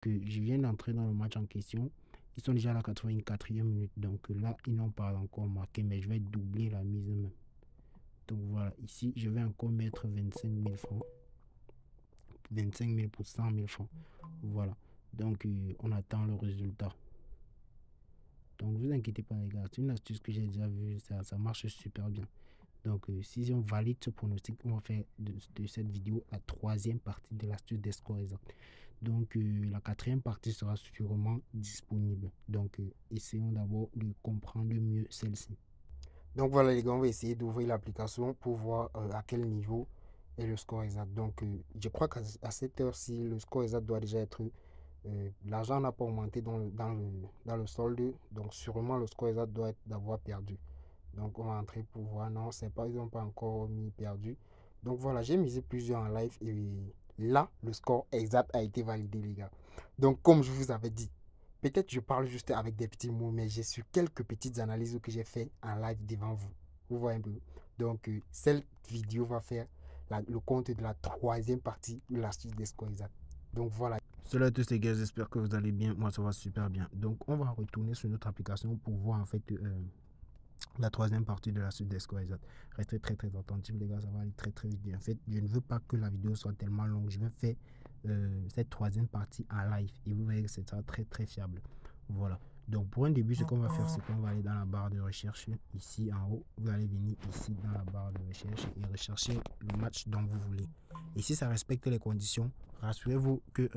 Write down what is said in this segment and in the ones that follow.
que je viens d'entrer dans le match en question. Ils sont déjà à la 84e minute. Donc là, ils n'ont pas encore marqué, mais je vais doubler la mise même. Donc voilà, ici, je vais encore mettre 25 000 francs. 25 000 pour 100 000 francs. Voilà. Donc, on attend le résultat. Donc, ne vous inquiétez pas, les gars. C'est une astuce que j'ai déjà vue. Ça marche super bien. Donc, si on valide ce pronostic, on va faire de cette vidéo la troisième partie de l'astuce des scores exacts. Donc, la quatrième partie sera sûrement disponible. Donc, essayons d'abord de comprendre mieux celle-ci. Donc, voilà, les gars, on va essayer d'ouvrir l'application pour voir à quel niveau est le score exact. Donc, je crois qu'à cette heure-ci, le score exact doit déjà être... l'argent n'a pas augmenté dans le solde. Donc, sûrement, le score exact doit être d'avoir perdu. Donc, on va entrer pour voir. Non, c'est pas, ils n'ont pas encore mis perdu. Donc, voilà, j'ai misé plusieurs en live et là, le score exact a été validé, les gars. Donc, comme je vous avais dit, peut-être je parle juste avec des petits mots, mais j'ai su quelques petites analyses que j'ai fait en live devant vous. Vous voyez un peu. Donc, cette vidéo va faire le compte de la troisième partie de l'astuce des scores exacts. Donc, voilà. Salut à tous les gars, j'espère que vous allez bien. Moi, ça va super bien. Donc, on va retourner sur notre application pour voir en fait la troisième partie de la suite des scores exacts. Restez très attentifs les gars, ça va aller très vite. En fait, je ne veux pas que la vidéo soit tellement longue. Je vais faire cette troisième partie en live et vous verrez que c'est très fiable. Voilà. Donc pour un début, ce qu'on va faire, c'est qu'on va aller dans la barre de recherche ici en haut. Vous allez venir ici dans la barre de recherche et rechercher le match dont vous voulez. Et si ça respecte les conditions, rassurez-vous que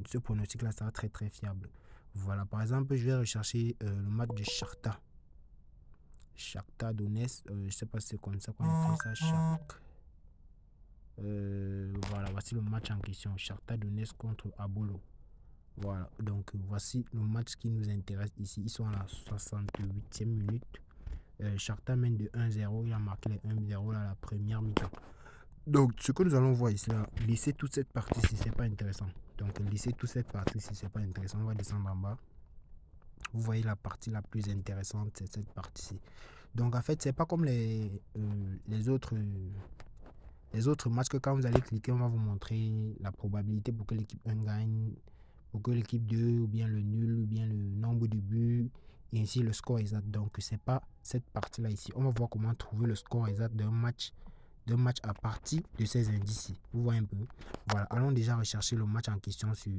ce pronostic là sera très fiable. Voilà, par exemple, je vais rechercher le match de Shakhtar Donetsk, je sais pas si c'est comme ça qu'on appelle ça, voilà, voici le match en question, Shakhtar Donetsk contre Abolo. Voilà, donc voici le match qui nous intéresse ici. Ils sont à la 68e minute. Shakhtar mène de 1-0, il a marqué les 1-0 à la première mi-temps. Donc ce que nous allons voir ici, là, laissez toute cette partie si c'est pas intéressant. Donc laissez toute cette partie si c'est pas intéressant. On va descendre en bas. Vous voyez la partie la plus intéressante, c'est cette partie-ci. Donc en fait, c'est pas comme les autres matchs que quand vous allez cliquer, on va vous montrer la probabilité pour que l'équipe 1 gagne, pour que l'équipe 2, ou bien le nul, ou bien le nombre de buts, et ainsi le score exact. Donc c'est pas cette partie-là ici. On va voir comment trouver le score exact d'un match à partir de ces indices-ci. Vous voyez un peu. Voilà, allons déjà rechercher le match en question sur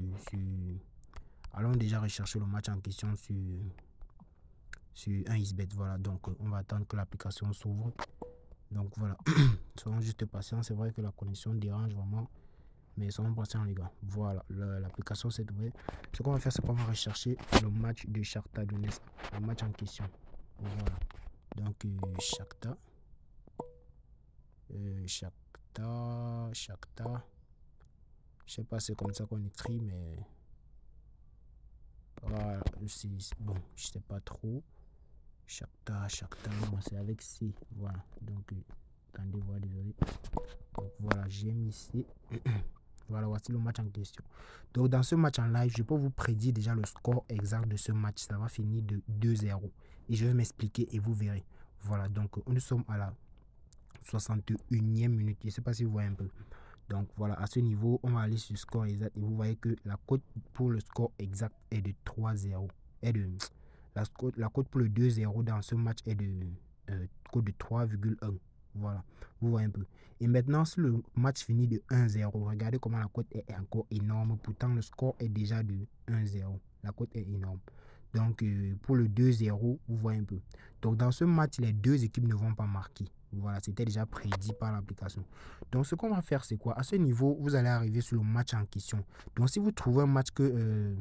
un xbet. Voilà, donc on va attendre que l'application s'ouvre. Donc voilà, soyons juste patients. C'est vrai que la connexion dérange vraiment, mais soyons patients les gars. Voilà, l'application s'est ouverte. Ce qu'on va faire, c'est qu'on va rechercher le match de Shakhtar Donetsk, le match en question. Voilà, donc Shakhtar, je sais pas si c'est comme ça qu'on écrit, mais voilà, bon, je sais pas trop. Shakhtar, non, c'est avec C. Voilà, donc attendez, voilà, désolé. Donc voilà, j'ai mis C. Voilà, voici le match en question. Donc dans ce match en live, je peux vous prédire déjà le score exact de ce match. Ça va finir de 2-0. Et je vais m'expliquer et vous verrez. Voilà, donc nous sommes à la 61e minute. Je ne sais pas si vous voyez un peu. Donc voilà, à ce niveau, on va aller sur le score exact. Et vous voyez que la cote pour le score exact est de 3-0. La cote pour le 2-0 dans ce match est de cote de 3,1. Voilà, vous voyez un peu. Et maintenant, si le match finit de 1-0, regardez comment la cote est encore énorme. Pourtant, le score est déjà de 1-0. La cote est énorme. Donc, pour le 2-0, vous voyez un peu. Donc, dans ce match, les deux équipes ne vont pas marquer. Voilà, c'était déjà prédit par l'application. Donc, ce qu'on va faire, c'est quoi? À ce niveau, vous allez arriver sur le match en question. Donc, si vous trouvez un match que...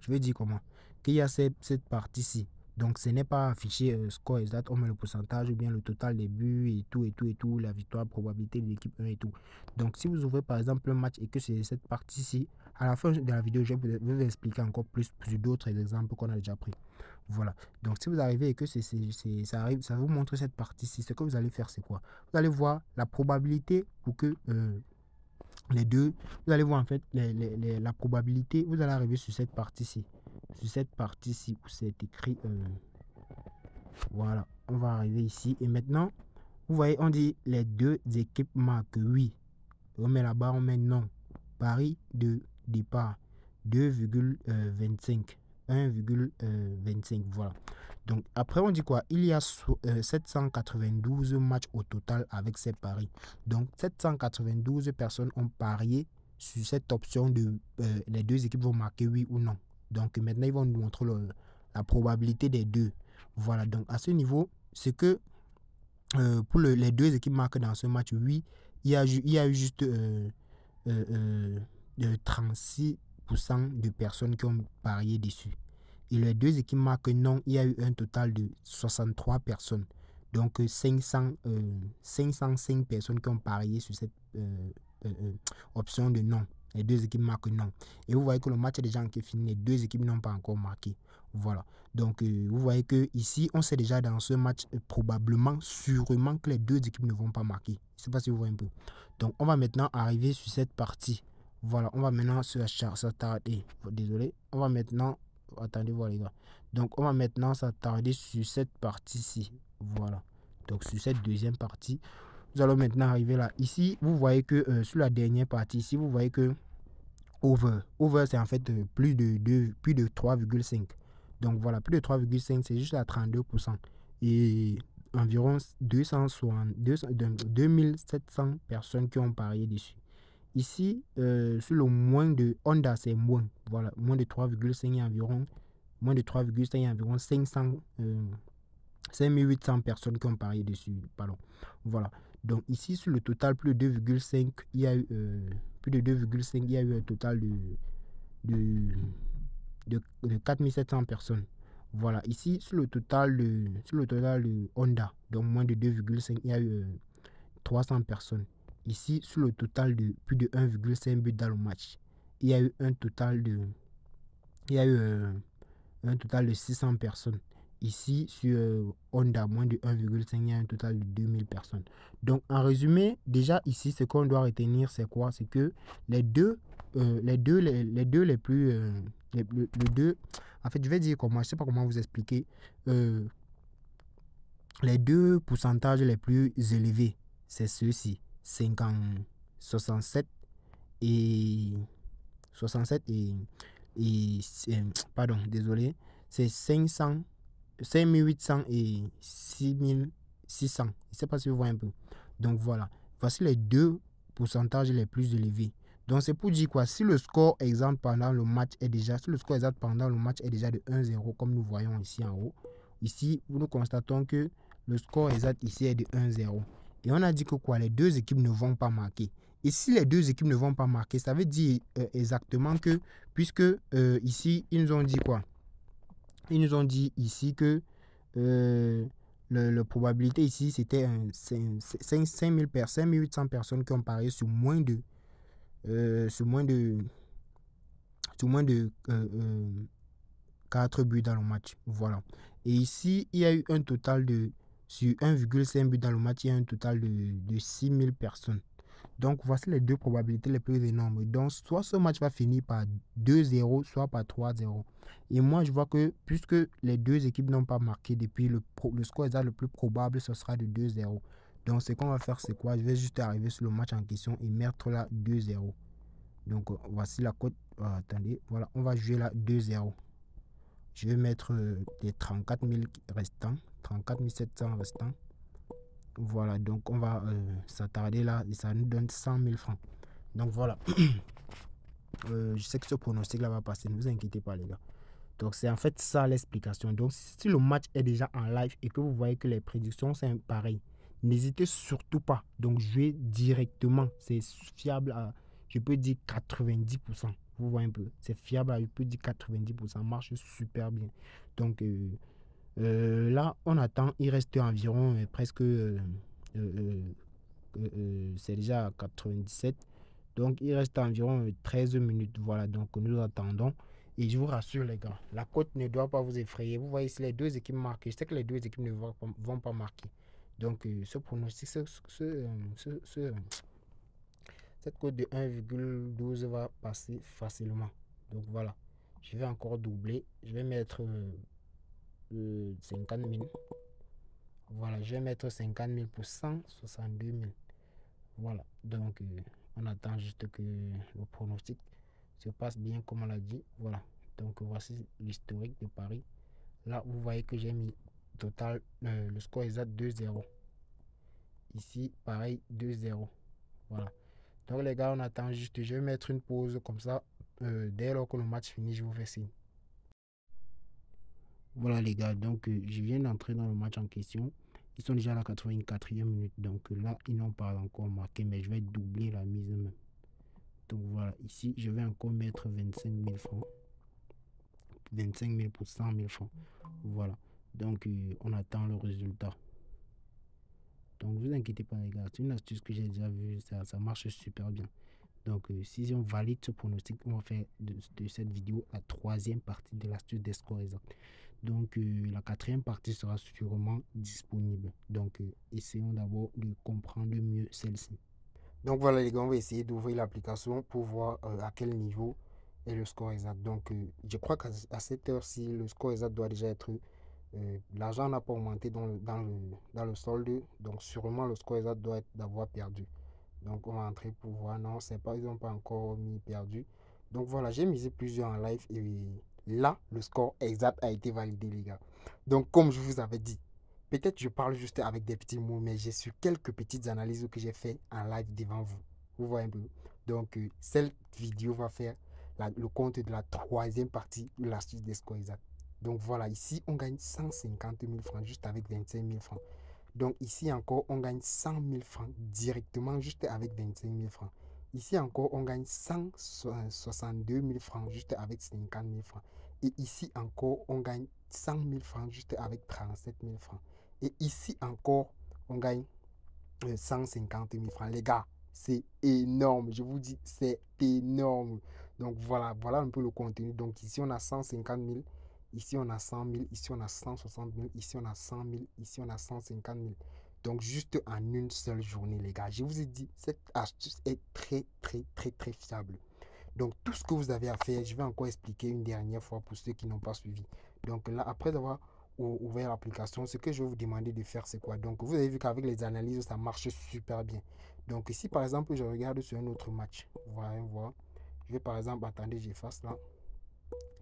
je vais dire comment? Qu'il y a cette partie-ci. Donc, ce n'est pas affiché score exact, on met le pourcentage ou bien le total des buts et tout, la victoire, probabilité de l'équipe 1 et tout. Donc, si vous ouvrez par exemple un match et que c'est cette partie-ci, à la fin de la vidéo, je vais vous expliquer encore plus d'autres exemples qu'on a déjà pris. Voilà. Donc, si vous arrivez et que ça arrive, ça vous montre cette partie-ci, ce que vous allez faire, c'est quoi? Vous allez voir la probabilité pour que les deux, vous allez voir en fait la probabilité, vous allez arriver sur cette partie-ci. Sur cette partie-ci où c'est écrit, voilà, on va arriver ici. Et maintenant, vous voyez, on dit les deux équipes marquent oui. On met là-bas, on met non. Pari de départ. 2,25. 1,25. Voilà. Donc, après, on dit quoi? Il y a 792 matchs au total avec ces paris. Donc, 792 personnes ont parié sur cette option de les deux équipes vont marquer oui ou non. Donc, maintenant, ils vont nous montrer la probabilité des deux. Voilà. Donc, à ce niveau, c'est que pour les deux équipes marquent dans ce match, oui, il y a eu juste 36% de personnes qui ont parié dessus. Et les deux équipes marquent non, il y a eu un total de 63 personnes. Donc 505 personnes qui ont parié sur cette option de non. Les deux équipes marquent non. Et vous voyez que le match est déjà fini. Les deux équipes n'ont pas encore marqué. Voilà. Donc vous voyez que ici, on sait déjà dans ce match probablement, sûrement que les deux équipes ne vont pas marquer. Je ne sais pas si vous voyez un peu. Donc on va maintenant arriver sur cette partie. Voilà, on va maintenant s'attarder. Désolé. On va maintenant... Attendez voir les gars. Donc on va maintenant s'attarder sur cette partie-ci. Voilà. Donc sur cette deuxième partie, nous allons maintenant arriver là. Ici, vous voyez que sur la dernière partie, ici, vous voyez que over. Over, c'est en fait plus de 3,5. Donc voilà, plus de 3,5, c'est juste à 32%. Et environ 2700 personnes qui ont parié dessus. Ici, sur le moins de Honda, c'est moins. Voilà, moins de 3,5 et environ. Moins de 3,5 et environ 5800 personnes qui ont parié dessus. Pardon. Voilà. Donc ici, sur le total, plus de 2,5, il y a eu plus de 2,5, il y a eu un total de 4700 personnes. Voilà. Ici, sur le total de Honda, donc moins de 2,5, il y a eu 300 personnes. Ici, sur le total de plus de 1,5 but dans le match, il y a eu un total de 600 personnes. Ici, sur Honda, moins de 1,5, il y a un total de 2000 personnes. Donc, en résumé, déjà ici, ce qu'on doit retenir, c'est quoi? C'est que les deux en fait, je vais dire comment, je sais pas comment vous expliquer. Les deux pourcentages les plus élevés, c'est ceux-ci, 67 et 67 et pardon, désolé, c'est 5800 et 6600. Je ne sais pas si vous voyez un peu. Donc voilà, voici les deux pourcentages les plus élevés. Donc c'est pour dire quoi, si le score exact pendant le match est déjà, de 1-0, comme nous voyons ici en haut, ici nous constatons que le score exact ici est de 1-0. Et on a dit que quoi, les deux équipes ne vont pas marquer. Et si les deux équipes ne vont pas marquer, ça veut dire exactement que, puisque ici, ils nous ont dit quoi? Ils nous ont dit ici que la probabilité ici, c'était 5800 personnes qui ont parié sur moins de 4 buts dans le match. Voilà. Et ici, il y a eu un total de, sur 1,5 but dans le match, il y a un total de 6000 personnes. Donc, voici les deux probabilités les plus énormes. Donc, soit ce match va finir par 2-0, soit par 3-0. Et moi, je vois que puisque les deux équipes n'ont pas marqué depuis le score exact le plus probable, ce sera de 2-0. Donc, ce qu'on va faire, c'est quoi? Je vais juste arriver sur le match en question et mettre là 2-0. Donc, voici la cote. Attendez, voilà, on va jouer là 2-0. Je vais mettre les 34 000 restants, 34 700 restants. Voilà, donc on va s'attarder là et ça nous donne 100 000 francs. Donc voilà, je sais que ce pronostic là va passer, ne vous inquiétez pas les gars. Donc c'est en fait ça l'explication. Donc si le match est déjà en live et que vous voyez que les prédictions sont pareilles, n'hésitez surtout pas. Donc jouez directement, c'est fiable à, je peux dire 90%. Vous voyez un peu, c'est fiable à, je peux dire 90%, marche super bien. Donc là, on attend, il reste environ presque, c'est déjà à 97. Donc, il reste environ 13 minutes. Voilà, donc nous attendons. Et je vous rassure, les gars, la cote ne doit pas vous effrayer. Vous voyez ici les deux équipes marquées. Je sais que les deux équipes ne vont pas marquer. Donc, ce pronostic, cette cote de 1,12 va passer facilement. Donc, voilà. Je vais encore doubler. Je vais mettre 50 000. Voilà, je vais mettre 50 000 pour 162 000. Voilà, donc on attend juste que le pronostic se passe bien comme on l'a dit. Voilà. Donc voici l'historique de Paris. Là, vous voyez que j'ai mis total, le score exact 2-0. Ici, pareil, 2-0. Voilà. Donc les gars, on attend juste. Je vais mettre une pause comme ça. Dès lors que le match finit, je vous fais signe. Voilà les gars, donc je viens d'entrer dans le match en question. Ils sont déjà à la 84e minute. Donc là, ils n'ont pas encore marqué, mais je vais doubler la mise même. Donc voilà, ici, je vais encore mettre 25 000 francs. 25 000 pour 100 000 francs. Voilà. Donc on attend le résultat. Donc ne vous inquiétez pas les gars, c'est une astuce que j'ai déjà vue, ça marche super bien. Donc si on valide ce pronostic, on va faire de cette vidéo la troisième partie de l'astuce des scores exacts. Donc la quatrième partie sera sûrement disponible. Donc essayons d'abord de comprendre mieux celle-ci. Donc voilà les gars, on va essayer d'ouvrir l'application pour voir à quel niveau est le score exact. Donc je crois qu'à cette heure-ci, le score exact doit déjà être... l'argent n'a pas augmenté dans le solde, donc sûrement le score exact doit être d'avoir perdu. Donc on va entrer pour voir. Non, c'est pas, ils n'ont pas encore mis perdu. Donc voilà, j'ai misé plusieurs en live et là, le score exact a été validé, les gars. Donc comme je vous avais dit, peut-être je parle juste avec des petits mots, mais j'ai su quelques petites analyses que j'ai fait en live devant vous. Vous voyez un peu. Donc cette vidéo va faire le compte de la troisième partie de l'astuce des scores exacts. Donc voilà, ici on gagne 150 000 francs juste avec 25 000 francs. Donc ici encore, on gagne 100 000 francs directement juste avec 25 000 francs. Ici encore, on gagne 162 000 francs juste avec 50 000 francs. Et ici encore, on gagne 100 000 francs juste avec 37 000 francs. Et ici encore, on gagne 150 000 francs. Les gars, c'est énorme. Je vous dis, c'est énorme. Donc voilà, voilà un peu le contenu. Donc ici, on a 150 000. Ici, on a 100 000. Ici, on a 160 000. Ici, on a 100 000. Ici, on a 150 000. Donc juste en une seule journée, les gars. Je vous ai dit, cette astuce est très, très, très, très fiable. Donc tout ce que vous avez à faire, je vais encore expliquer une dernière fois pour ceux qui n'ont pas suivi. Donc là, après avoir ouvert l'application, ce que je vais vous demander de faire, c'est quoi? Donc vous avez vu qu'avec les analyses, ça marche super bien. Donc ici, par exemple, je regarde sur un autre match. Voilà, voilà. Je vais par exemple, attendez, j'efface là.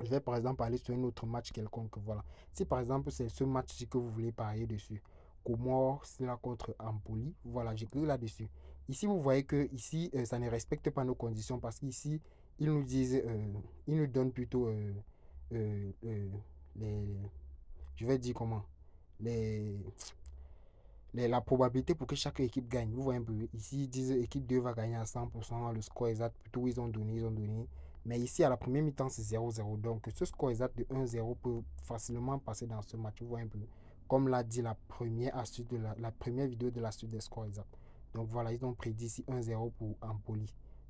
Je vais par exemple aller sur un autre match quelconque. Voilà. Si par exemple c'est ce match que vous voulez parier dessus, Comores, c'est là contre Empoli. Voilà, j'ai cliqué là-dessus. Ici, vous voyez que ici, ça ne respecte pas nos conditions parce qu'ici, ils nous disent, ils nous donnent plutôt euh, euh, les, je vais dire comment, les, la probabilité pour que chaque équipe gagne. Vous voyez un peu, ici, ils disent équipe 2 va gagner à 100%, le score exact, plutôt ils ont donné, ils ont donné. Mais ici, à la première mi-temps, c'est 0-0. Donc, ce score exact de 1-0 peut facilement passer dans ce match. Vous voyez un peu. Comme l'a dit la première astuce de la première vidéo de l'astuce des scores exacts. Donc, voilà, ils ont prédit ici 1-0 pour Empoli.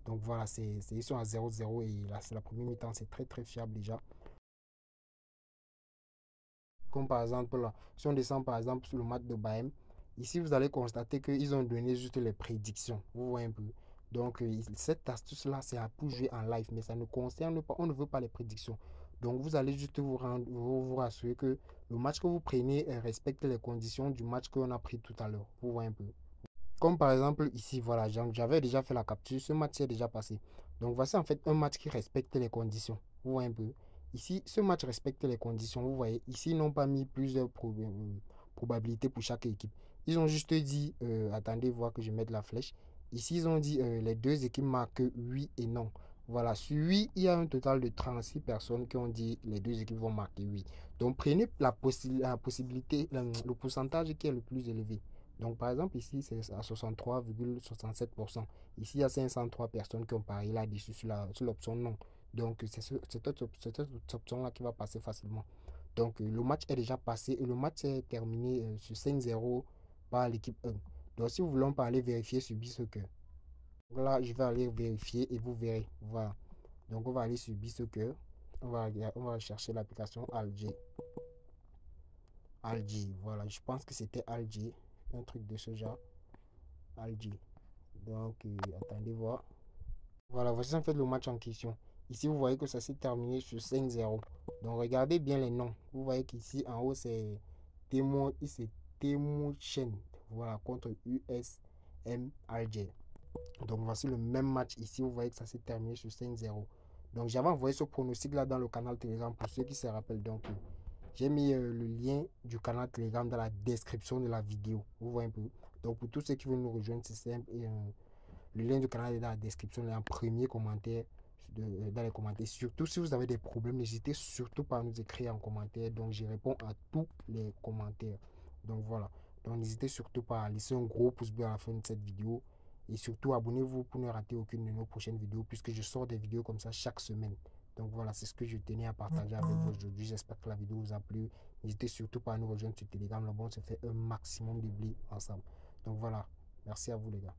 Donc, voilà, ils sont à 0-0 et là, c'est la première mi-temps. C'est très, très fiable déjà. Comme par exemple, là, si on descend par exemple sur le match de Bayern, ici, vous allez constater qu'ils ont donné juste les prédictions. Vous voyez un peu. Donc, cette astuce-là, c'est pour jouer en live, mais ça ne concerne pas, on ne veut pas les prédictions. Donc, vous allez juste vous rassurer que le match que vous prenez respecte les conditions du match qu'on a pris tout à l'heure. Vous voyez un peu. Comme par exemple ici, voilà, j'avais déjà fait la capture, ce match est déjà passé. Donc, voici en fait un match qui respecte les conditions. Vous voyez un peu. Ici, ce match respecte les conditions. Vous voyez, ici, ils n'ont pas mis plusieurs probabilités pour chaque équipe. Ils ont juste dit, attendez, voir que je mette la flèche. Ici, ils ont dit, les deux équipes marquent oui et non. Voilà, sur 8, il y a un total de 36 personnes qui ont dit les deux équipes vont marquer oui. Donc, prenez la possibilité, le pourcentage qui est le plus élevé. Donc, par exemple, ici, c'est à 63,67%. Ici, il y a 503 personnes qui ont parié là-dessus sur l'option non. Donc, c'est cette option-là qui va passer facilement. Donc, le match est déjà passé et le match est terminé sur 5-0 par l'équipe 1. Donc, si vous voulez, on peut aller vérifier sur BeSoccer. Donc là, je vais aller vérifier et vous verrez. Voilà. Donc, on va aller sur BeSoccer. On va chercher l'application Alger. Alger, voilà. Je pense que c'était Alger. Un truc de ce genre. Alger. Donc, attendez voir. Voilà, voici en fait le match en question. Ici, vous voyez que ça s'est terminé sur 5-0. Donc, regardez bien les noms. Vous voyez qu'ici, en haut, c'est Temo Chen. Voilà, contre USM Alger. Donc, voici le même match ici. Vous voyez que ça s'est terminé sur 5-0. Donc j'avais envoyé ce pronostic là dans le canal Telegram pour ceux qui se rappellent. Donc j'ai mis le lien du canal Telegram dans la description de la vidéo. Vous voyez un peu. Donc pour tous ceux qui veulent nous rejoindre, c'est simple. Et le lien du canal est dans la description, il y a un premier commentaire dans les commentaires. Surtout si vous avez des problèmes, n'hésitez surtout pas à nous écrire en commentaire. Donc je réponds à tous les commentaires. Donc voilà. Donc n'hésitez surtout pas à laisser un gros pouce bleu à la fin de cette vidéo. Et surtout abonnez-vous pour ne rater aucune de nos prochaines vidéos puisque je sors des vidéos comme ça chaque semaine. Donc voilà, c'est ce que je tenais à partager avec vous aujourd'hui. J'espère que la vidéo vous a plu. N'hésitez surtout pas à nous rejoindre sur Telegram. Là-bas, on se fait un maximum de blé ensemble. Donc voilà, merci à vous les gars.